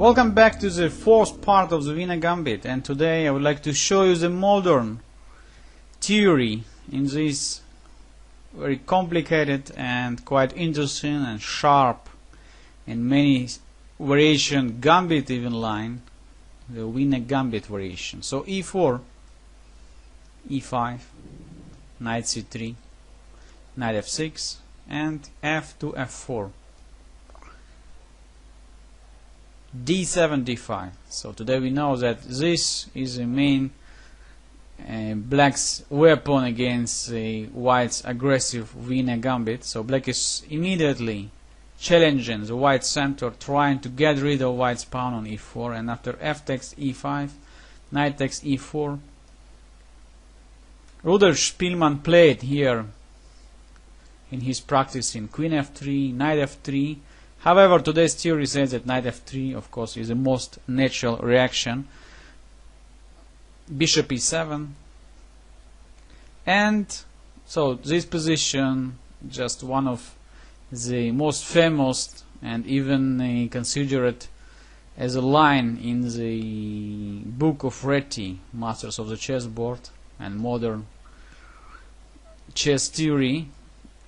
Welcome back to the fourth part of the Vienna Gambit, and today I would like to show you the modern theory in this very complicated and quite interesting and sharp and many variation gambit even line, the Vienna Gambit variation. So e4, e5, knight c3, knight f6 and f2, f4. d7, d5. So today we know that this is the main black's weapon against the white's aggressive Vienna Gambit. So black is immediately challenging the white center, trying to get rid of white's pawn on e4, and after f takes e5, knight takes e4. Rudolph Spielmann played here in his practice in queen f3, knight f3. However, today's theory says that knight f3, of course, is the most natural reaction. Bishop e7, and so this position, just one of the most famous and even considered as a line in the book of Reti, Masters of the Chessboard and Modern Chess Theory.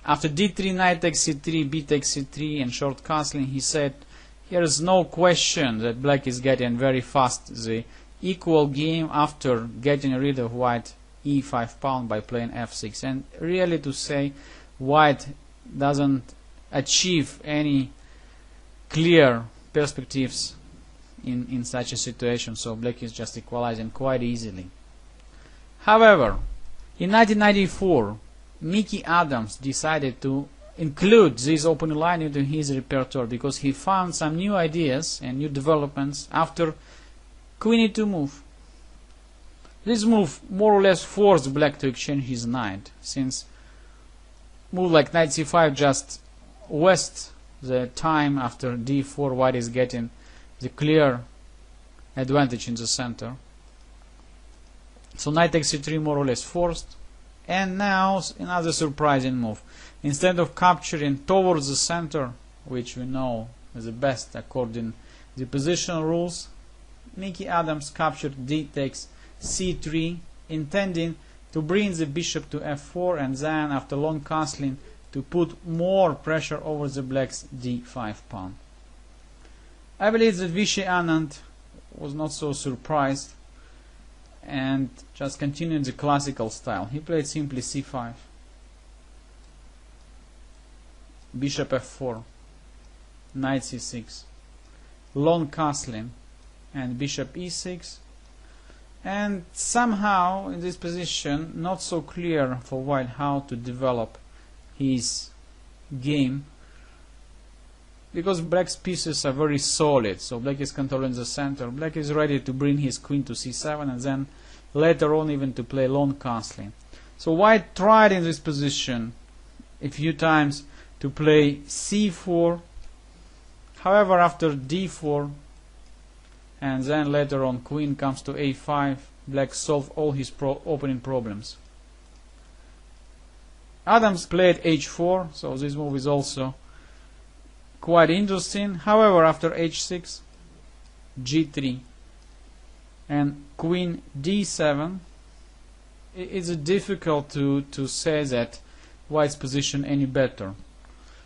After d3, knight takes c3, b takes c3 and short castling, he said here is no question that black is getting very fast the equal game after getting rid of white e5 pawn by playing f6, and really to say white doesn't achieve any clear perspectives in such a situation, so black is just equalizing quite easily. However, in 1994 Mickey Adams decided to include this opening line into his repertoire because he found some new ideas and new developments after queen e2 move. This move more or less forced black to exchange his knight, since move like knight c5 just wastes the time. After d4 white is getting the clear advantage in the center. So knight takes c3 more or less forced. And now another surprising move. Instead of capturing towards the center, which we know is the best according to the positional rules, Mickey Adams captured d takes c3, intending to bring the bishop to f4 and then after long castling to put more pressure over the black's d5 pawn. I believe that Vishy Anand was not so surprised and just continued the classical style. He played simply c5, bishop f4, knight c6, long castling and bishop e6, and somehow in this position not so clear for white how to develop his game, because black's pieces are very solid. So black is controlling the center, black is ready to bring his queen to c7 and then later on even to play long castling. So white tried in this position a few times to play c4. However, after d4 and then later on queen comes to a5, black solved all his opening problems. Adams played h4, so this move is also quite interesting. However, after h6, g3 and queen d7, it's difficult to say that white's position any better.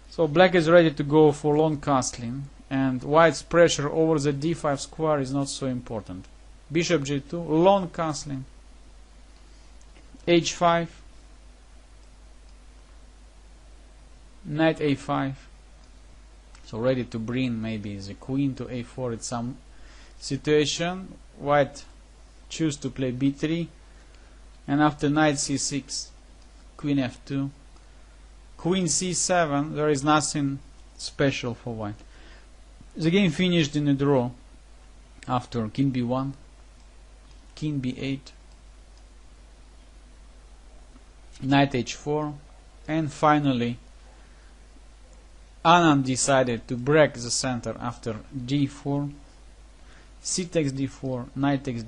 So black is ready to go for long castling, and white's pressure over the d5 square is not so important. Bishop g2, long castling, h5, knight a5. So ready to bring maybe the queen to a4 at some situation. White choose to play b3, and after knight c6, queen f2, queen c7, there is nothing special for white. The game finished in a draw after king b1, king b8, knight h4, and finally Anand decided to break the center after d4, c takes d4, knight takes